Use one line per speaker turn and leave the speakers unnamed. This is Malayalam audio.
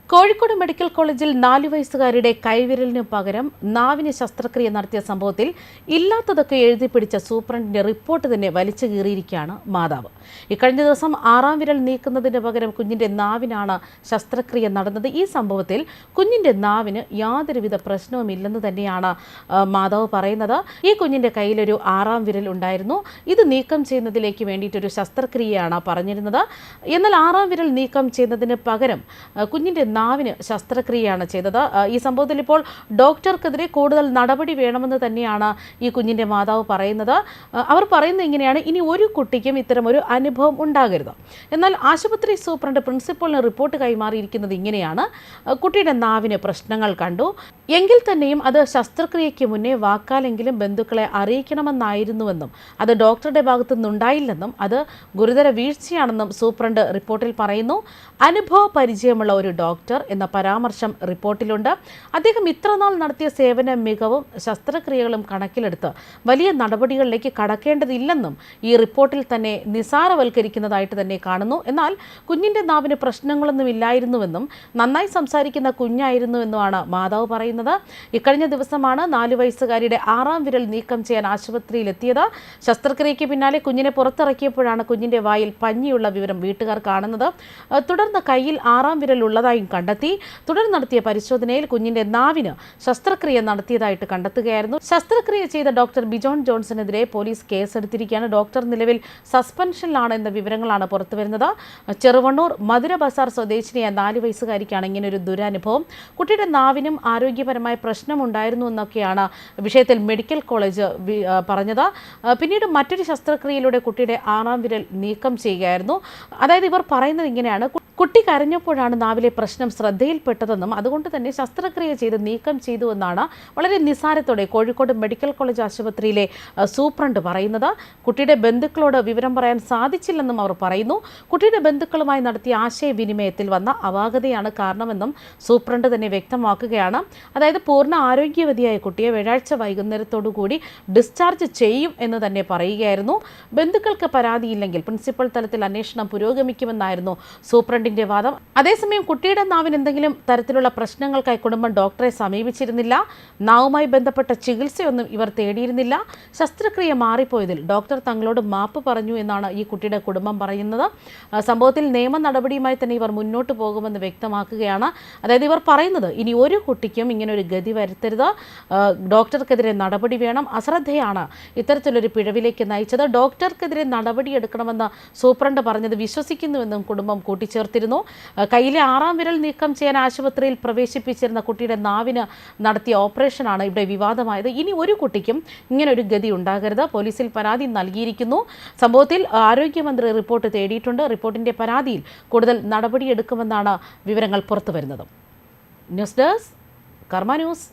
കോഴിക്കോട് മെഡിക്കൽ കോളേജിൽ 4 വയസ്സുകാരുടെ കൈവിരലിനു പകരം നാവിന് ശസ്ത്രക്രിയ നടത്തിയ സംഭവത്തിൽ ഇല്ലാത്തതൊക്കെ എഴുതിപ്പിടിച്ച സൂപ്രണ്ടിന്റെ റിപ്പോർട്ട് തന്നെ വലിച്ചു കീറിയിരിക്കുകയാണ് മാതാവ്. ഇക്കഴിഞ്ഞ ദിവസം 6ാം വിരൽ നീക്കുന്നതിന് പകരം കുഞ്ഞിന്റെ നാവിനാണ് ശസ്ത്രക്രിയ നടന്നത്. ഈ സംഭവത്തിൽ കുഞ്ഞിന്റെ നാവിന് യാതൊരുവിധ പ്രശ്നവുമില്ലെന്ന് തന്നെയാണ് മാതാവ് പറയുന്നത്. ഈ കുഞ്ഞിന്റെ കയ്യിലൊരു 6ാം വിരൽ ഉണ്ടായിരുന്നു. ഇത് നീക്കം ചെയ്യുന്നതിലേക്ക് വേണ്ടിയിട്ടൊരു ശസ്ത്രക്രിയയാണ് പറഞ്ഞിരുന്നത്. എന്നാൽ 6ാം വിരൽ നീക്കം ചെയ്യുന്നതിന് പകരം കുഞ്ഞിന്റെ നാവിന് ശസ്ത്രക്രിയയാണ് ചെയ്തത്. ഈ സംഭവത്തിൽ ഇപ്പോൾ ഡോക്ടർക്കെതിരെ കൂടുതൽ നടപടി വേണമെന്ന് തന്നെയാണ് ഈ കുഞ്ഞിന്റെ മാതാവ് പറയുന്നത്. അവർ പറയുന്നത് ഇങ്ങനെയാണ്: ഇനി ഒരു കുട്ടിക്കും ഇത്തരം ഒരു അനുഭവം ഉണ്ടാകരുത്. എന്നാൽ ആശുപത്രി സൂപ്രണ്ട് പ്രിൻസിപ്പലിന് റിപ്പോർട്ട് കൈമാറിയിരിക്കുന്നത് ഇങ്ങനെയാണ്: കുട്ടിയുടെ നാവിന് പ്രശ്നങ്ങൾ കണ്ടു എങ്കിൽ തന്നെയും അത് ശസ്ത്രക്രിയയ്ക്ക് മുന്നേ വാക്കാലെങ്കിലും ബന്ധുക്കളെ അറിയിക്കണമെന്നായിരുന്നുവെന്നും അത് ഡോക്ടറുടെ ഭാഗത്തു നിന്നുണ്ടായില്ലെന്നും അത് ഗുരുതര വീഴ്ചയാണെന്നും സൂപ്രണ്ട് റിപ്പോർട്ടിൽ പറയുന്നു. അനുഭവ പരിചയമുള്ള ഒരു ഡോക്ടർ എന്ന പരാമർശം റിപ്പോർട്ടിലുണ്ട്. അദ്ദേഹം ഇത്രനാൾ നടത്തിയ സേവന മികവും ശസ്ത്രക്രിയകളും കണക്കിലെടുത്ത് വലിയ നടപടികളിലേക്ക് കടക്കേണ്ടതില്ലെന്നും ഈ റിപ്പോർട്ടിൽ തന്നെ നിസാരവൽക്കരിക്കുന്നതായിട്ട് തന്നെ കാണുന്നു. എന്നാൽ കുഞ്ഞിന്റെ നാവിന് പ്രശ്നങ്ങളൊന്നും ഇല്ലായിരുന്നുവെന്നും നന്നായി സംസാരിക്കുന്ന കുഞ്ഞായിരുന്നുവെന്നുമാണ് മാതാവ് പറയുന്നത്. ഇക്കഴിഞ്ഞ ദിവസമാണ് 4 വയസ്സുകാരിയുടെ 6ാം വിരൽ നീക്കം ചെയ്യാൻ ആശുപത്രിയിലെത്തിയത്. ശസ്ത്രക്രിയയ്ക്ക് പിന്നാലെ കുഞ്ഞിനെ പുറത്തിറക്കിയപ്പോഴാണ് കുഞ്ഞിന്റെ വായിൽ പഞ്ഞിയുള്ള വിവരം വീട്ടുകാർ കാണുന്നത്. തുടർന്ന് കയ്യിൽ 6ാം വിരൽ ഉള്ളതായും കണ്ടെത്തി. തുടർന്ന് നടത്തിയ പരിശോധനയിൽ കുഞ്ഞിന്റെ നാവിന് ശസ്ത്രക്രിയ നടത്തിയതായിട്ട് കണ്ടെത്തുകയായിരുന്നു. ശസ്ത്രക്രിയ ചെയ്ത ഡോക്ടർ ബിജോൺ ജോൺസണെതിരെ പോലീസ് കേസെടുത്തിരിക്കുകയാണ്. ഡോക്ടർ നിലവിൽ സസ്പെൻഷനിലാണ് എന്ന വിവരങ്ങളാണ് പുറത്തുവരുന്നത്. ചെറുവണ്ണൂർ മധുര ബസാർ സ്വദേശിനിയായ 4 വയസ്സുകാരിക്കാണ് ഇങ്ങനൊരു ദുരനുഭവം. കുട്ടിയുടെ നാവിനും ആരോഗ്യപരമായ പ്രശ്നമുണ്ടായിരുന്നു എന്നൊക്കെയാണ് വിഷയത്തിൽ മെഡിക്കൽ കോളേജ് പറഞ്ഞത്. പിന്നീട് മറ്റൊരു ശസ്ത്രക്രിയയിലൂടെ കുട്ടിയുടെ 6ാം വിരൽ നീക്കം ചെയ്യുകയായിരുന്നു. അതായത് ഇവർ പറയുന്നത് ഇങ്ങനെയാണ്: കുട്ടി കരഞ്ഞപ്പോഴാണ് നാവിലെ പ്രശ്നം ശ്രദ്ധയിൽപ്പെട്ടതെന്നും അതുകൊണ്ട് തന്നെ ശസ്ത്രക്രിയ ചെയ്ത് നീക്കം ചെയ്തുവെന്നാണ് വളരെ നിസ്സാരത്തോടെ കോഴിക്കോട് മെഡിക്കൽ കോളേജ് ആശുപത്രിയിലെ സൂപ്രണ്ട് പറയുന്നത്. കുട്ടിയുടെ ബന്ധുക്കളോട് വിവരം പറയാൻ സാധിച്ചില്ലെന്നും അവർ പറയുന്നു. കുട്ടിയുടെ ബന്ധുക്കളുമായി നടത്തിയ ആശയവിനിമയത്തിൽ വന്ന അപാകതയാണ് കാരണമെന്നും സൂപ്രണ്ട് തന്നെ വ്യക്തമാക്കുകയാണ്. അതായത് പൂർണ്ണ ആരോഗ്യവതിയായ കുട്ടിയെ വ്യാഴാഴ്ച വൈകുന്നേരത്തോടുകൂടി ഡിസ്ചാർജ് ചെയ്യും എന്ന് തന്നെ പറയുകയായിരുന്നു. ബന്ധുക്കൾക്ക് പരാതിയില്ലെങ്കിൽ പ്രിൻസിപ്പൽ തലത്തിൽ അന്വേഷണം പുരോഗമിക്കുമെന്നായിരുന്നു സൂപ്രണ്ടിന്റെ വാദം. അതേസമയം കുട്ടിയുടെ നാവിന് എന്തെങ്കിലും തരത്തിലുള്ള പ്രശ്നങ്ങൾക്കായി കുടുംബം ഡോക്ടറെ സമീപിച്ചിരുന്നില്ല. നാവുമായി ബന്ധപ്പെട്ട ചികിത്സയൊന്നും ഇവർ തേടിയിരുന്നില്ല. ശസ്ത്രക്രിയ മാറിപ്പോയതിൽ ഡോക്ടർ തങ്ങളോട് മാപ്പ് പറഞ്ഞു എന്നാണ് ഈ കുട്ടിയുടെ കുടുംബം പറയുന്നത്. സംഭവത്തിൽ നിയമ നടപടിയുമായി തന്നെ ഇവർ മുന്നോട്ട് പോകുമെന്ന് വ്യക്തമാക്കുകയാണ്. അതായത് ഇവർ പറയുന്നത് ഇനി ഒരു കുട്ടിക്കും ഇങ്ങനെ ഒരു ഗതി വരുത്തരുത്, ഡോക്ടർക്കെതിരെ നടപടി വേണം, അശ്രദ്ധയാണ് ഇത്തരത്തിലൊരു പിഴവിലേക്ക് നയിച്ചത്, ഡോക്ടർക്കെതിരെ നടപടിയെടുക്കണമെന്ന് സൂപ്രണ്ട് പറഞ്ഞത് വിശ്വസിക്കുന്നുവെന്നും കുടുംബം കൂട്ടിച്ചേർത്തിരുന്നു. കയ്യിലെ 6ാം വിരൽ നീക്കം ചെയ്യാൻ ആശുപത്രിയിൽ പ്രവേശിപ്പിച്ചിരുന്ന കുട്ടിയുടെ നാവിന് നടത്തിയ ഓപ്പറേഷനാണ് ഇവിടെ വിവാദമായത്. ഇനി ഒരു കുട്ടിക്കും ഇങ്ങനെ ഒരു ഗതി ഉണ്ടാകരുത്. പോലീസിൽ പരാതി നൽകിയിരിക്കുന്നു. സംഭവത്തിൽ ആരോഗ്യമന്ത്രി റിപ്പോർട്ട് തേടിയിട്ടുണ്ട്. റിപ്പോർട്ടിന്റെ പരാതിയിൽ കൂടുതൽ നടപടിയെടുക്കുമെന്നാണ് വിവരങ്ങൾ പുറത്തുവരുന്നത്. ന്യൂസ് ഡെസ്ക് കർമ്മ ന്യൂസ്.